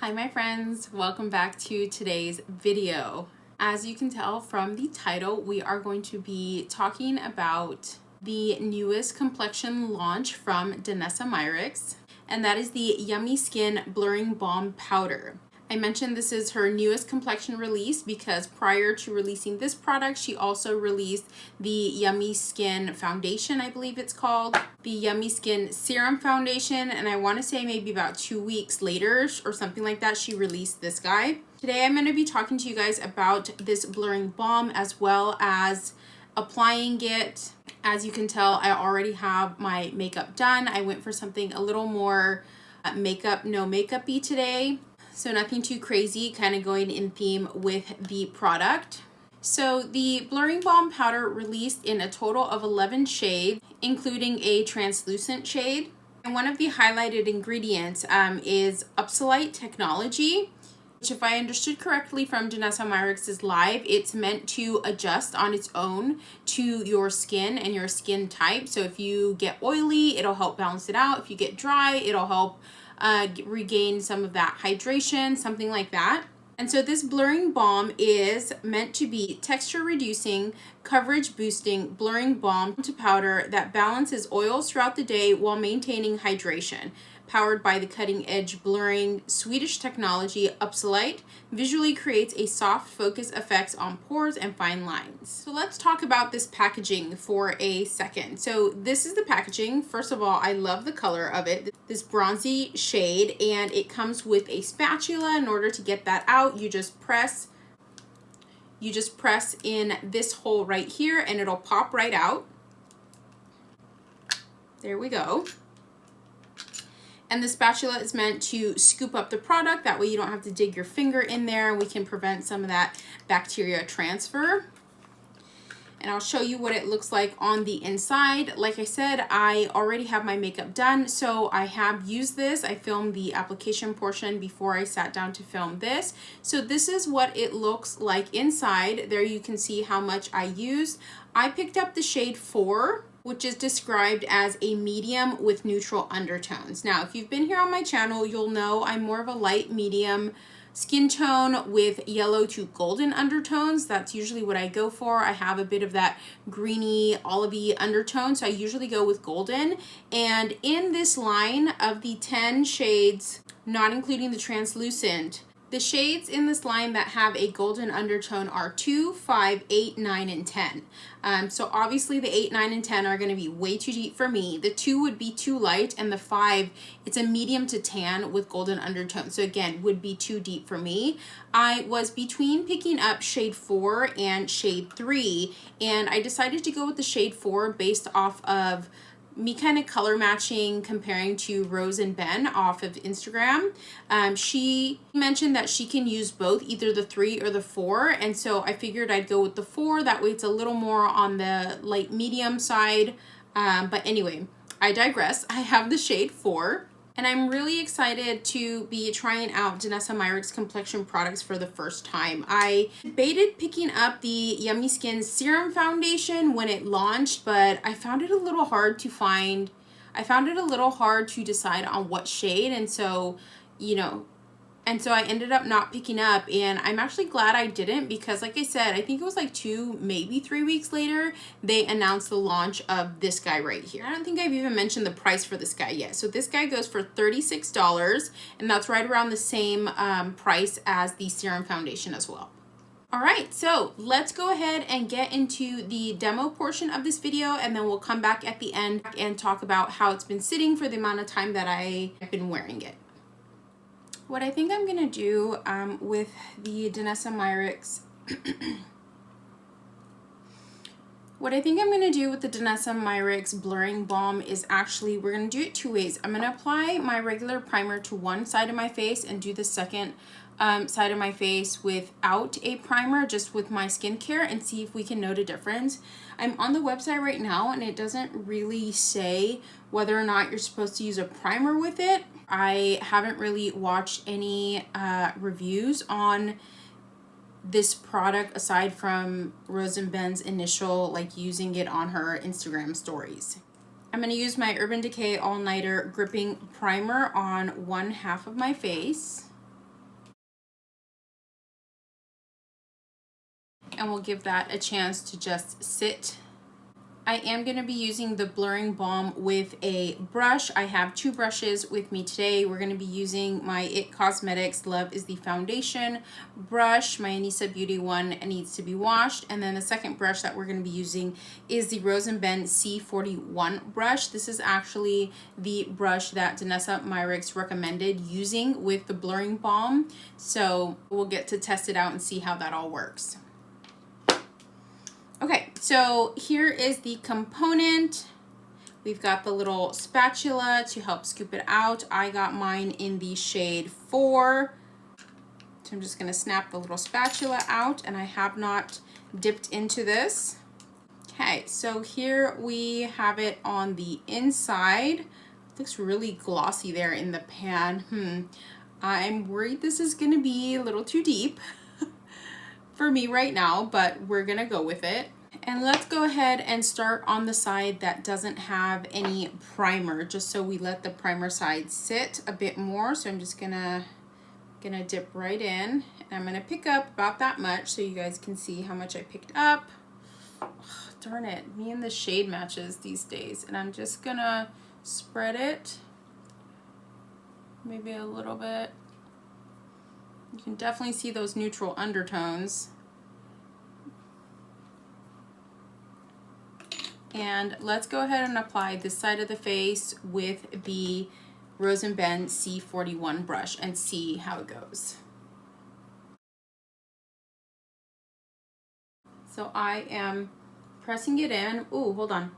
Hi my friends, welcome back to today's video. As you can tell from the title, we are going to be talking about the newest complexion launch from Danessa Myricks, and that is the Yummy Skin Blurring Balm Powder. I mentioned this is her newest complexion release because prior to releasing this product, she also released the Yummy Skin Foundation, I believe it's called, the Yummy Skin Serum Foundation, and I want to say maybe about 2 weeks later or something like that, she released this guy. Today I'm going to be talking to you guys about this blurring balm as well as applying it. As you can tell, I already have my makeup done. I went for something a little more no makeup-y today. So nothing too crazy, kind of going in theme with the product. So the Blurring Balm Powder released in a total of 11 shades, including a translucent shade. And one of the highlighted ingredients is Upsolite technology, which, if I understood correctly from Danessa Myricks' live, it's meant to adjust on its own to your skin and your skin type. So if you get oily, it'll help balance it out. If you get dry, it'll help regain some of that hydration, something like that. And so this blurring balm is meant to be texture reducing, coverage boosting blurring balm to powder that balances oils throughout the day while maintaining hydration. Powered by the cutting edge blurring Swedish technology Upsolite, visually creates a soft focus effects on pores and fine lines. So let's talk about this packaging for a second. So this is the packaging. First of all, I love the color of it, this bronzy shade, and it comes with a spatula. In order to get that out, you just press in this hole right here and it'll pop right out. There we go. And the spatula is meant to scoop up the product. That way you don't have to dig your finger in there. We can prevent some of that bacteria transfer. And I'll show you what it looks like on the inside. Like I said, I already have my makeup done, so I have used this. I filmed the application portion before I sat down to film this. So this is what it looks like inside. There you can see how much I used. I picked up the shade 4, which is described as a medium with neutral undertones. Now, if you've been here on my channel, you'll know I'm more of a light medium skin tone with yellow to golden undertones. That's usually what I go for. I have a bit of that greeny, olivey undertone, so I usually go with golden. And in this line of the 10 shades, not including the translucent, the shades in this line that have a golden undertone are 2, 5, 8, 9, and 10. So obviously the 8, 9, and 10 are going to be way too deep for me. The 2 would be too light, and the 5, it's a medium to tan with golden undertone. So again, would be too deep for me. I was between picking up shade 4 and shade 3, and I decided to go with the shade 4 based off of me kind of color matching, comparing to Rose and Ben off of Instagram. She mentioned that she can use both, either the 3 or the 4, and so I figured I'd go with the 4. That way it's a little more on the light medium side. But anyway, I digress. I have the shade 4. And I'm really excited to be trying out Danessa Myricks complexion products for the first time. I debated picking up the Yummy Skin Serum Foundation when it launched, but I found it a little hard to find. I found it a little hard to decide on what shade, and so, I ended up not picking up, and I'm actually glad I didn't because, like I said, I think it was like 2, maybe 3 weeks later, they announced the launch of this guy right here. I don't think I've even mentioned the price for this guy yet. So this guy goes for $36, and that's right around the same price as the Serum Foundation as well. All right, so let's go ahead and get into the demo portion of this video, and then we'll come back at the end and talk about how it's been sitting for the amount of time that I've been wearing it. What I think I'm going to do with the Danessa Myricks, Blurring Balm is actually, we're going to do it 2 ways. I'm going to apply my regular primer to one side of my face and do the second side of my face without a primer, just with my skincare, and see if we can note a difference. I'm on the website right now and it doesn't really say whether or not you're supposed to use a primer with it. I haven't really watched any reviews on this product aside from Rose and Ben's initial using it on her Instagram stories. I'm going to use my Urban Decay All Nighter Gripping Primer on one half of my face. and we'll give that a chance to just sit. I am going to be using the Blurring Balm with a brush. I have two brushes with me today. We're going to be using my IT Cosmetics Love is the Foundation brush. My Anissa Beauty one needs to be washed. And then the second brush that we're going to be using is the Rose & Ben C41 brush. This is actually the brush that Danessa Myricks recommended using with the Blurring Balm. So we'll get to test it out and see how that all works. Okay, so here is the component. We've got the little spatula to help scoop it out. I got mine in the shade 4. So I'm just gonna snap the little spatula out, and I have not dipped into this. Okay, so here we have it on the inside. It looks really glossy there in the pan. I'm worried this is gonna be a little too deep for me right now, but we're gonna go with it. And let's go ahead and start on the side that doesn't have any primer, just so we let the primer side sit a bit more. So I'm just gonna dip right in, and I'm gonna pick up about that much so you guys can see how much I picked up. Oh, darn it, me and the shade matches these days. And I'm just gonna spread it, maybe a little bit. You can definitely see those neutral undertones. And let's go ahead and apply this side of the face with the Rose & Ben C41 brush and see how it goes. So I am pressing it in. Ooh, hold on.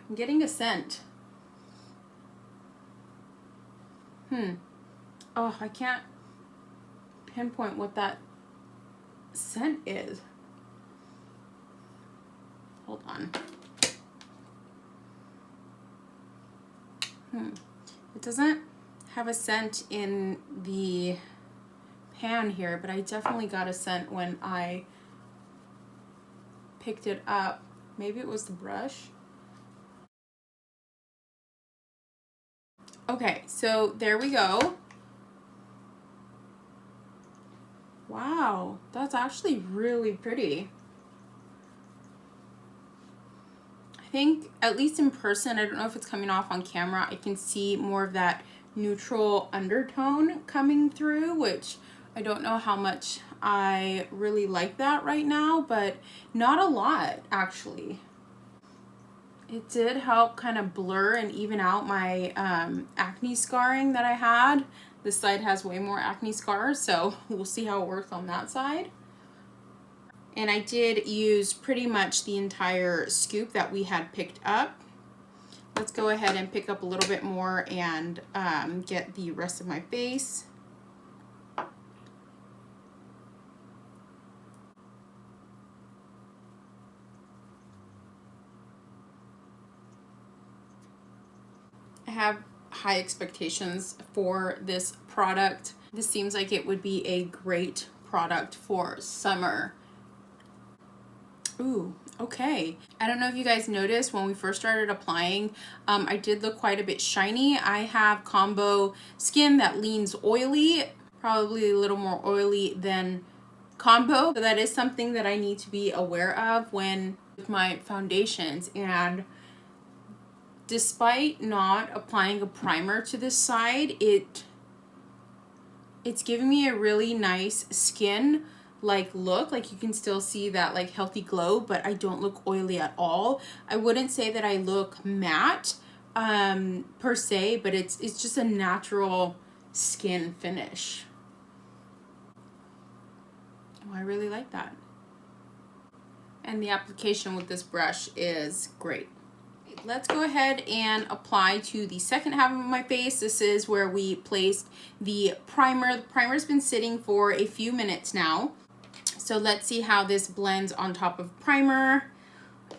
I'm getting a scent. Oh, I can't pinpoint what that scent is. Hold on. It doesn't have a scent in the pan here, but I definitely got a scent when I picked it up. Maybe it was the brush. Okay, so there we go. Wow, that's actually really pretty. I think, at least in person, I don't know if it's coming off on camera, I can see more of that neutral undertone coming through, which I don't know how much I really like that right now, but not a lot, actually. It did help kind of blur and even out my acne scarring that I had. This side has way more acne scars, so we'll see how it works on that side. And I did use pretty much the entire scoop that we had picked up. Let's go ahead and pick up a little bit more and get the rest of my face. I have high expectations for this product. This seems like it would be a great product for summer. Ooh, okay. I don't know if you guys noticed when we first started applying, I did look quite a bit shiny. I have combo skin that leans oily, probably a little more oily than combo. So that is something that I need to be aware of when with my foundations. And despite not applying a primer to this side, it's giving me a really nice skin look. Like, you can still see that like healthy glow, but I don't look oily at all. I wouldn't say that I look matte per se, but it's just a natural skin finish. Oh, I really like that. And the application with this brush is great. Let's go ahead and apply to the second half of my face. This is where we placed the primer. The primer's been sitting for a few minutes now. So let's see how this blends on top of primer.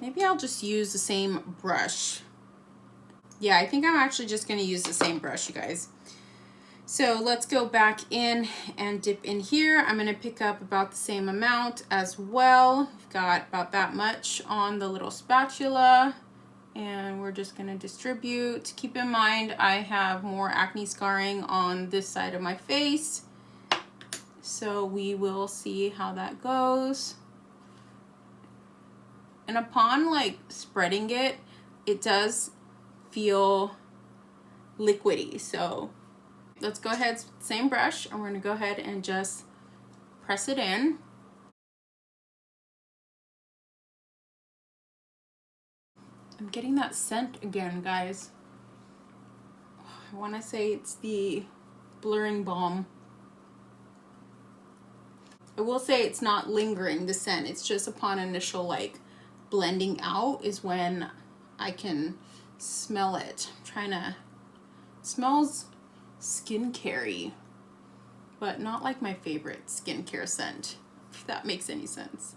Maybe I'll just use the same brush. Yeah, I think I'm actually just gonna use the same brush, you guys. So let's go back in and dip in here. I'm gonna pick up about the same amount as well. We've got about that much on the little spatula. And we're just gonna distribute. Keep in mind, I have more acne scarring on this side of my face. So we will see how that goes. And upon like spreading it, it does feel liquidy. So let's go ahead, same brush, and we're gonna go ahead and just press it in. I'm getting that scent again, guys. I want to say it's the Blurring Balm. I will say it's not lingering, the scent. It's just upon initial like blending out is when I can smell it. I'm trying to, smells skincare-y, but not like my favorite skincare scent, if that makes any sense.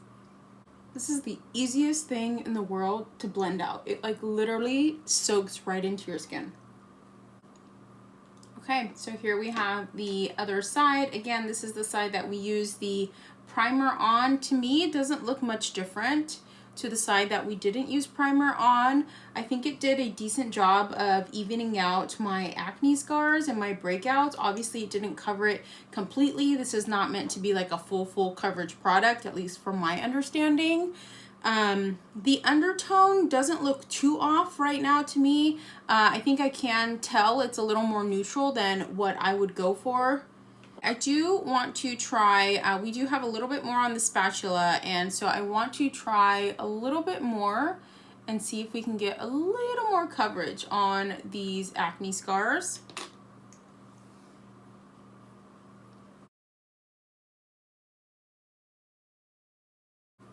This is the easiest thing in the world to blend out. It like literally soaks right into your skin. Okay, so here we have the other side. Again, this is the side that we use the primer on. To me, it doesn't look much different to the side that we didn't use primer on. I think it did a decent job of evening out my acne scars and my breakouts. Obviously, it didn't cover it completely. This is not meant to be like a full coverage product, at least from my understanding. The undertone doesn't look too off right now to me. I think I can tell it's a little more neutral than what I would go for. I do want to try, we do have a little bit more on the spatula, and so I want to try a little bit more and see if we can get a little more coverage on these acne scars.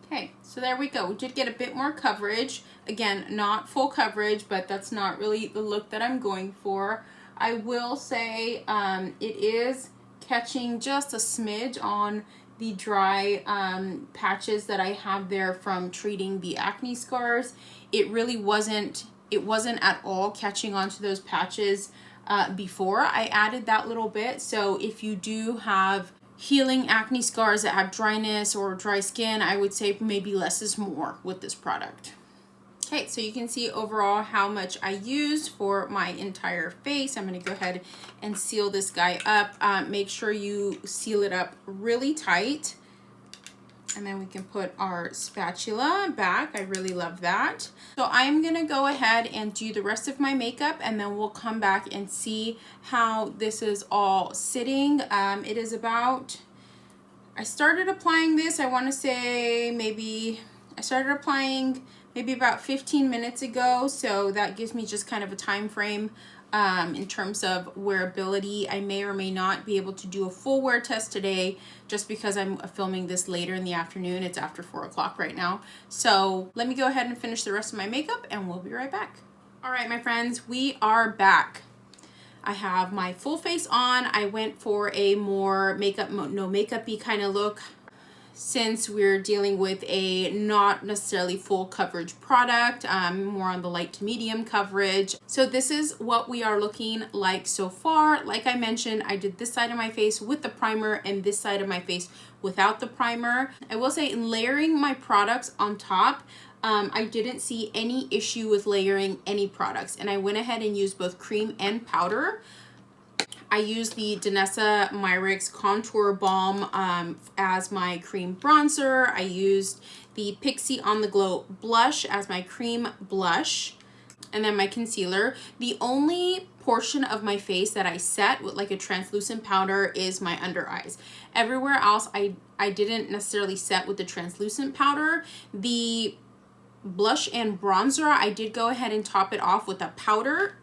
Okay, so there we go. We did get a bit more coverage. Again, not full coverage, but that's not really the look that I'm going for. I will say it is catching just a smidge on the dry patches that I have there from treating the acne scars. It really wasn't, it wasn't at all catching onto those patches before I added that little bit. So if you do have healing acne scars that have dryness or dry skin, I would say maybe less is more with this product. Okay, so you can see overall how much I used for my entire face. I'm going to go ahead and seal this guy up. Make sure you seal it up really tight. And then we can put our spatula back. I really love that. So I'm going to go ahead and do the rest of my makeup, and then we'll come back and see how this is all sitting. It is about, I started applying this, I want to say maybe, I started applying maybe about 15 minutes ago. So that gives me just kind of a time frame in terms of wearability. I may or may not be able to do a full wear test today just because I'm filming this later in the afternoon. It's after 4 o'clock right now. So let me go ahead and finish the rest of my makeup and we'll be right back. All right, my friends, we are back. I have my full face on. I went for a more makeup, no makeup-y kind of look, since we're dealing with a not necessarily full coverage product, more on the light to medium coverage. So this is what we are looking like so far. Like I mentioned, I did this side of my face with the primer and this side of my face without the primer. I will say in layering my products on top, I didn't see any issue with layering any products, and I went ahead and used both cream and powder. I used the Danessa Myricks Contour Balm as my cream bronzer. I used the Pixie On The Glow blush as my cream blush, and then my concealer. The only portion of my face that I set with like a translucent powder is my under eyes. Everywhere else, I didn't necessarily set with the translucent powder. The blush and bronzer, I did go ahead and top it off with a powder.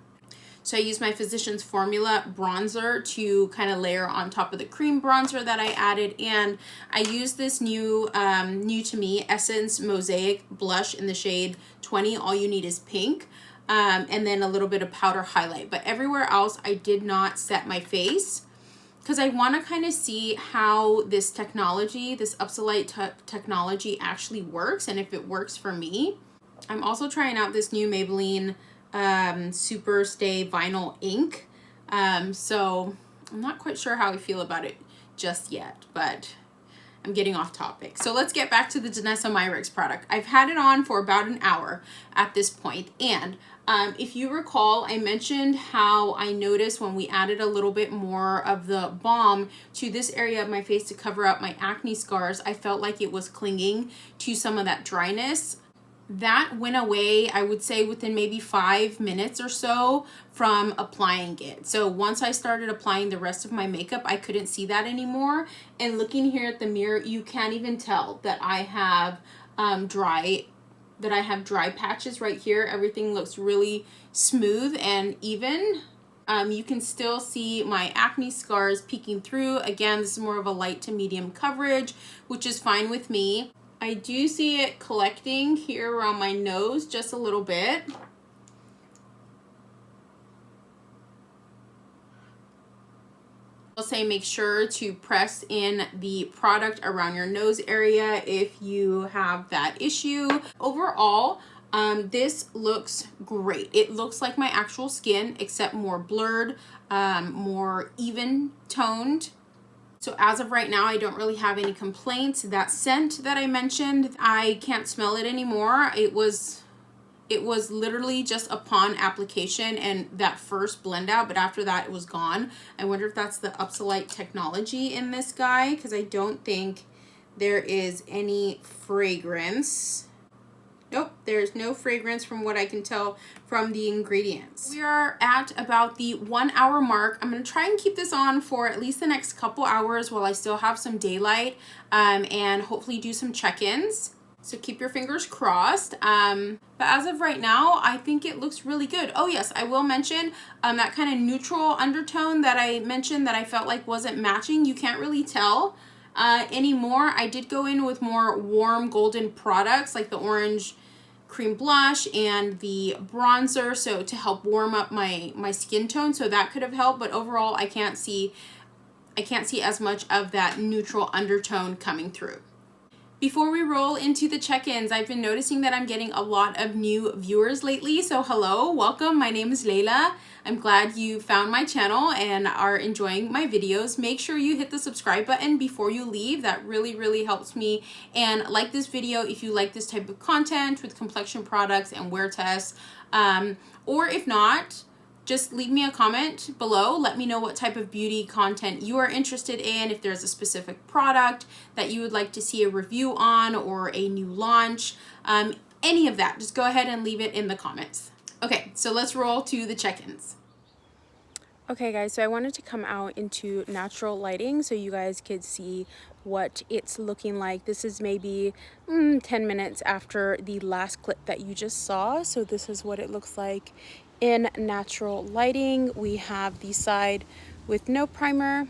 So I used my Physicians Formula bronzer to kind of layer on top of the cream bronzer that I added. And I used this new to me Essence Mosaic blush in the shade 20, All You Need Is Pink. And then a little bit of powder highlight. But everywhere else, I did not set my face, because I want to kind of see how this technology, this Upsolite technology actually works, and if it works for me. I'm also trying out this new Maybelline Super Stay Vinyl ink. So I'm not quite sure how I feel about it just yet, but I'm getting off topic. So let's get back to the Danessa Myricks product. I've had it on for about an hour at this point, and if you recall, I mentioned how I noticed when we added a little bit more of the balm to this area of my face to cover up my acne scars, I felt like it was clinging to some of that dryness. that went away, I would say, within maybe 5 minutes or so from applying it. So once I started applying the rest of my makeup, I couldn't see that anymore. And looking here at the mirror, you can't even tell that I have dry patches right here. Everything looks really smooth and even. You can still see my acne scars peeking through. Again, this is more of a light to medium coverage, which is fine with me. I do see it collecting here around my nose just a little bit. I'll say make sure to press in the product around your nose area if you have that issue. Overall, this looks great. It looks like my actual skin, except more blurred, more even toned. So as of right now, I don't really have any complaints. That scent that I mentioned, I can't smell it anymore. It was literally just upon application and that first blend out, but after that it was gone. I wonder if that's the Upsolite technology in this guy, because I don't think there is any fragrance. Nope, there's no fragrance from what I can tell from the ingredients. We are at about the 1 hour mark. I'm going to try and keep this on for at least the next couple hours while I still have some daylight, and hopefully do some check-ins. So keep your fingers crossed. But as of right now, I think it looks really good. Oh yes, I will mention that kind of neutral undertone that I mentioned that I felt like wasn't matching. You can't really tell anymore. I did go in with more warm golden products like the orange cream blush and the bronzer, so to help warm up my skin tone, so that could have helped. But overall, I can't see as much of that neutral undertone coming through. Before we roll into the check-ins, I've been noticing that I'm getting a lot of new viewers lately. So hello, welcome. My name is Layla. I'm glad you found my channel and are enjoying my videos. Make sure you hit the subscribe button before you leave. That really, really helps me. And like this video if you like this type of content with complexion products and wear tests. Or if not, just leave me a comment below. Let me know what type of beauty content you are interested in, if there's a specific product that you would like to see a review on or a new launch, any of that. Just go ahead and leave it in the comments. Okay, so let's roll to the check-ins. Okay guys, so I wanted to come out into natural lighting so you guys could see what it's looking like. This is maybe 10 minutes after the last clip that you just saw. So this is what it looks like in natural lighting. We have the side with no primer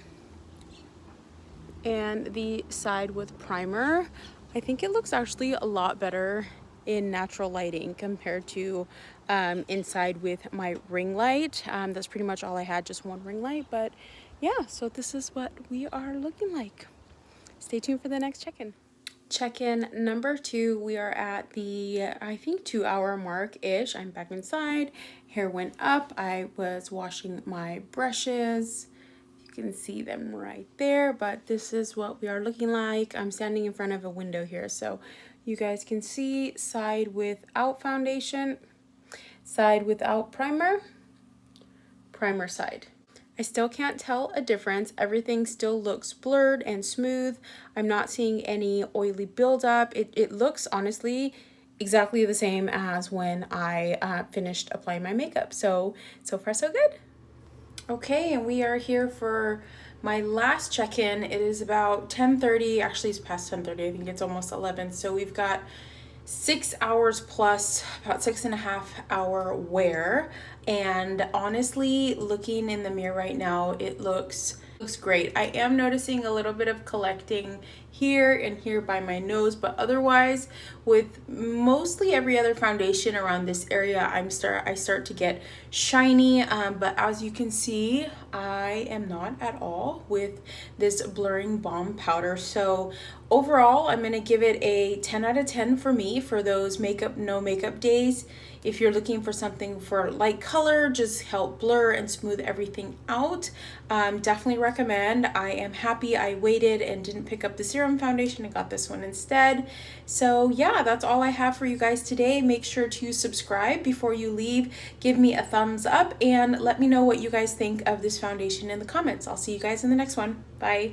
and the side with primer. I think it looks actually a lot better in natural lighting compared to inside with my ring light. That's pretty much all I had, just one ring light. But yeah, so this is what we are looking like. Stay tuned for the next check-in. Check-in number 2, we are at the, I think, 2 hour mark-ish. I'm back inside, hair went up, I was washing my brushes. You can see them right there, but this is what we are looking like. I'm standing in front of a window here, so you guys can see side without foundation, side without primer, primer side. I still can't tell a difference. Everything still looks blurred and smooth. I'm not seeing any oily buildup. It looks honestly exactly the same as when I finished applying my makeup. So far so good. Okay, and we are here for my last check-in. It is about 10:30. Actually, it's past 10:30. I think it's almost 11. So we've got 6 hours plus, about 6.5 hour wear. And honestly, looking in the mirror right now, it looks great. I am noticing a little bit of collecting here and here by my nose, but otherwise, with mostly every other foundation around this area, I start to get shiny. But as you can see, I am not at all with this blurring balm powder. So overall, I'm gonna give it a 10 out of 10 for me for those makeup, no makeup days. If you're looking for something for light color, just help blur and smooth everything out, definitely recommend. I am happy I waited and didn't pick up the serum foundation and got this one instead. So yeah, that's all I have for you guys today. Make sure to subscribe before you leave. Give me a thumbs up and let me know what you guys think of this foundation in the comments. I'll see you guys in the next one. Bye.